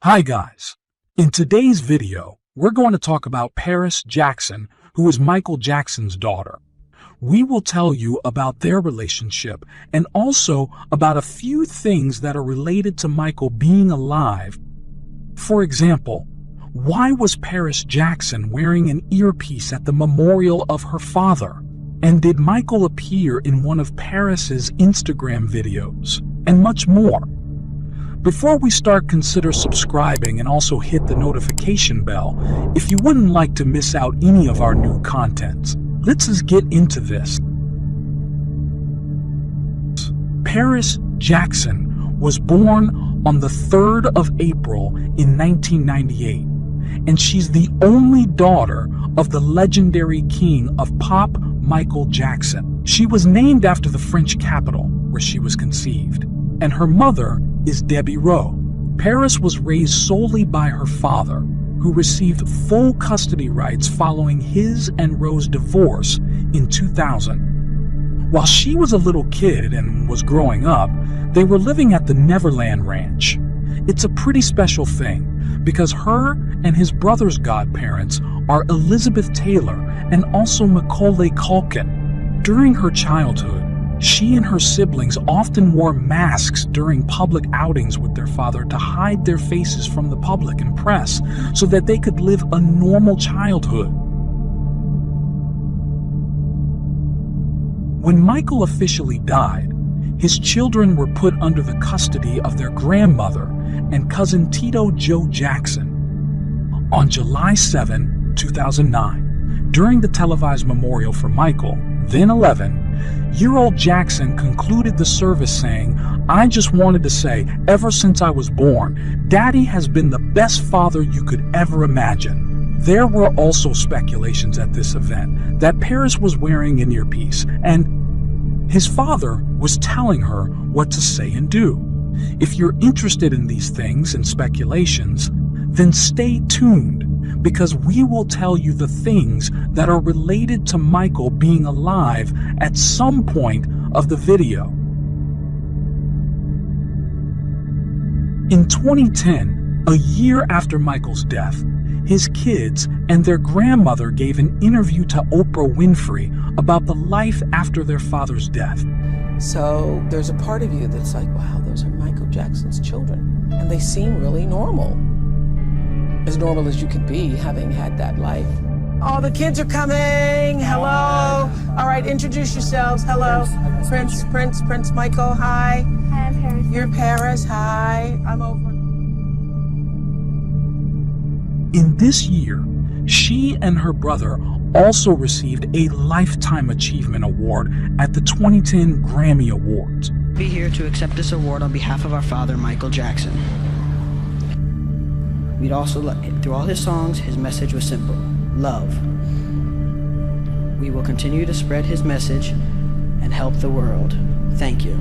Hi guys. In today's video, we're going to talk about Paris Jackson, who is Michael Jackson's daughter. We will tell you about their relationship and also about a few things that are related to Michael being alive. For example, why was Paris Jackson wearing an earpiece at the memorial of her father? And did Michael appear in one of Paris's Instagram videos? And much more. Before we start, consider subscribing and also hit the notification bell if you wouldn't like to miss out any of our new content. Let's just get into this. Paris Jackson was born on the 3rd of April in 1998, and she's the only daughter of the legendary king of pop, Michael Jackson. She was named after the French capital where she was conceived, and her mother is Debbie Rowe. Paris was raised solely by her father, who received full custody rights following his and Rowe's divorce in 2000. While she was a little kid and was growing up, they were living at the Neverland Ranch. It's a pretty special thing because her and his brother's godparents are Elizabeth Taylor and also Macaulay Culkin. During her childhood, she and her siblings often wore masks during public outings with their father to hide their faces from the public and press so that they could live a normal childhood. When Michael officially died, his children were put under the custody of their grandmother and cousin Tito Joe Jackson. On July 7, 2009, during the televised memorial for Michael, then 11-year-old Jackson concluded the service saying, "I just wanted to say, ever since I was born, Daddy has been the best father you could ever imagine." There were also speculations at this event that Paris was wearing an earpiece and his father was telling her what to say and do. If you're interested in these things and speculations, then stay tuned, because we will tell you the things that are related to Michael being alive at some point of the video. In 2010, a year after Michael's death, his kids and their grandmother gave an interview to Oprah Winfrey about the life after their father's death. So there's a part of you that's like, wow, those are Michael Jackson's children, and they seem really normal. As normal as you could be, having had that life. All the kids are coming. Hello. All right, introduce yourselves. Hello. Prince Michael. Hi. Hi, I'm Paris. You're Paris. Hi. I'm over. In this year, she and her brother also received a Lifetime Achievement Award at the 2010 Grammy Awards. Be here to accept this award on behalf of our father, Michael Jackson. We'd also, through all his songs, his message was simple: love. We will continue to spread his message and help the world. Thank you.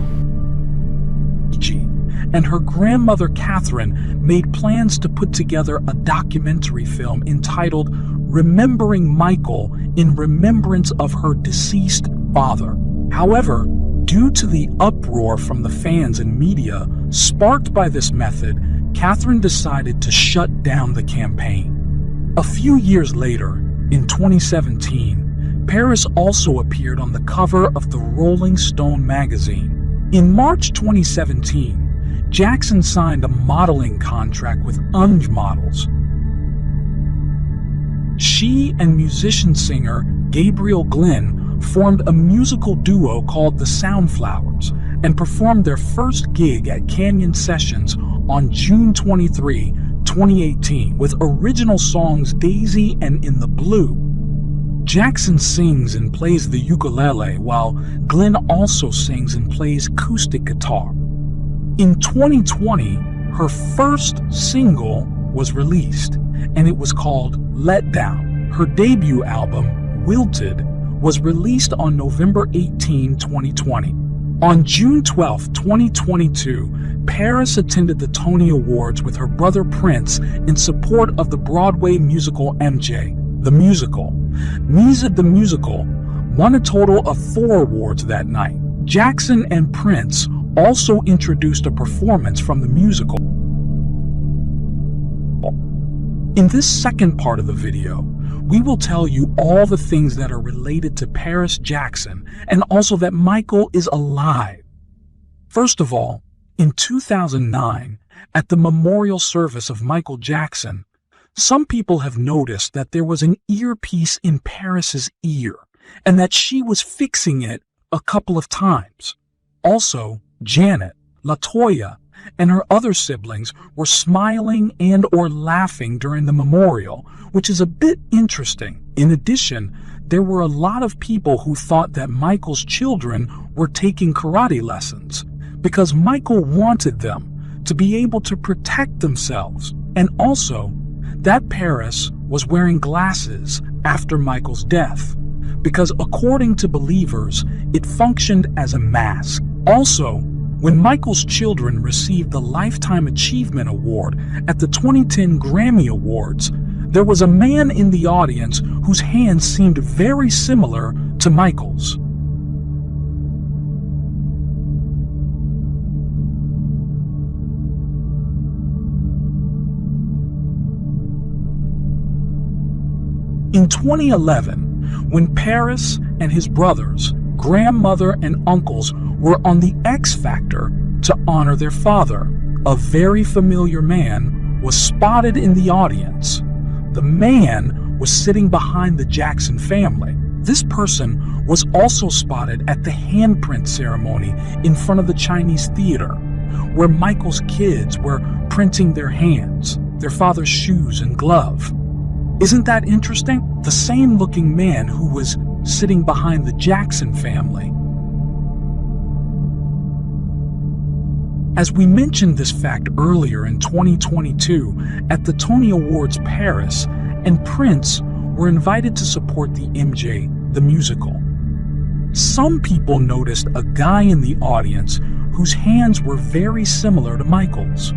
And her grandmother Catherine made plans to put together a documentary film entitled Remembering Michael in remembrance of her deceased father. However, due to the uproar from the fans and media sparked by this method, Catherine decided to shut down the campaign. A few years later, in 2017, Paris also appeared on the cover of the Rolling Stone magazine. In March 2017, Jackson signed a modeling contract with Unge Models. She and musician-singer Gabriel Glynn formed a musical duo called the Soundflowers and performed their first gig at Canyon Sessions on June 23, 2018, with original songs Daisy and In the Blue. Jackson sings and plays the ukulele, while Glynn also sings and plays acoustic guitar. In 2020, her first single was released, and it was called Let Down. Her debut album, Wilted, was released on November 18, 2020. On June 12, 2022, Paris attended the Tony Awards with her brother Prince in support of the Broadway musical MJ, the Musical. Misa the Musical won a total of 4 awards that night. Jackson and Prince also introduced a performance from the musical. In this second part of the video, we will tell you all the things that are related to Paris Jackson and also that Michael is alive. First of all, in 2009, at the memorial service of Michael Jackson, some people have noticed that there was an earpiece in Paris's ear and that she was fixing it a couple of times. Also, Janet, LaToya, and her other siblings were smiling and or laughing during the memorial, which is a bit interesting. In addition, there were a lot of people who thought that Michael's children were taking karate lessons because Michael wanted them to be able to protect themselves, and also that Paris was wearing glasses after Michael's death because according to believers, it functioned as a mask. Also, when Michael's children received the Lifetime Achievement Award at the 2010 Grammy Awards, there was a man in the audience whose hands seemed very similar to Michael's. In 2011, when Paris and his brothers, grandmother, and uncles were on the X Factor to honor their father, a very familiar man was spotted in the audience. The man was sitting behind the Jackson family. This person was also spotted at the handprint ceremony in front of the Chinese theater, where Michael's kids were printing their hands, their father's shoes and glove. Isn't that interesting? The same looking man who was sitting behind the Jackson family. As we mentioned this fact earlier in 2022, at the Tony Awards, Paris and Prince were invited to support the MJ, the musical. Some people noticed a guy in the audience whose hands were very similar to Michael's.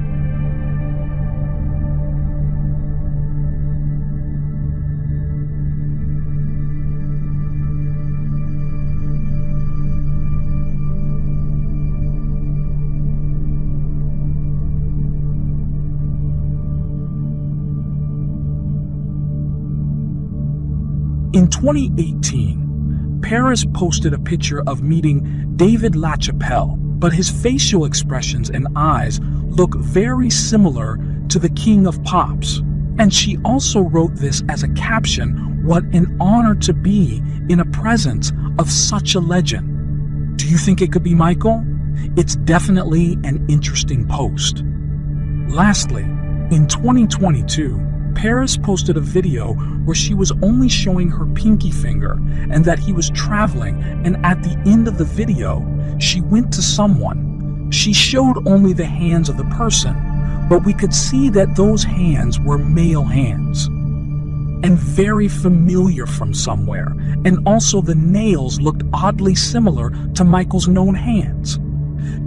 In 2018, Paris posted a picture of meeting David LaChapelle, but his facial expressions and eyes look very similar to the King of Pops. And she also wrote this as a caption, "What an honor to be in a presence of such a legend." Do you think it could be Michael? It's definitely an interesting post. Lastly, in 2022, Paris posted a video where she was only showing her pinky finger and that he was traveling, and at the end of the video, she went to someone. She showed only the hands of the person, but we could see that those hands were male hands and very familiar from somewhere, and also the nails looked oddly similar to Michael's known hands.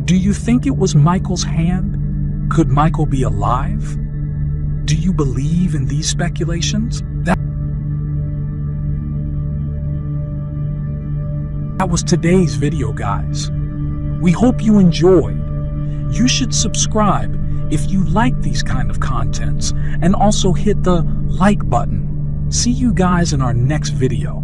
Do you think it was Michael's hand? Could Michael be alive? Do you believe in these speculations? That was today's video, guys. We hope you enjoyed. You should subscribe if you like these kind of contents and also hit the like button. See you guys in our next video.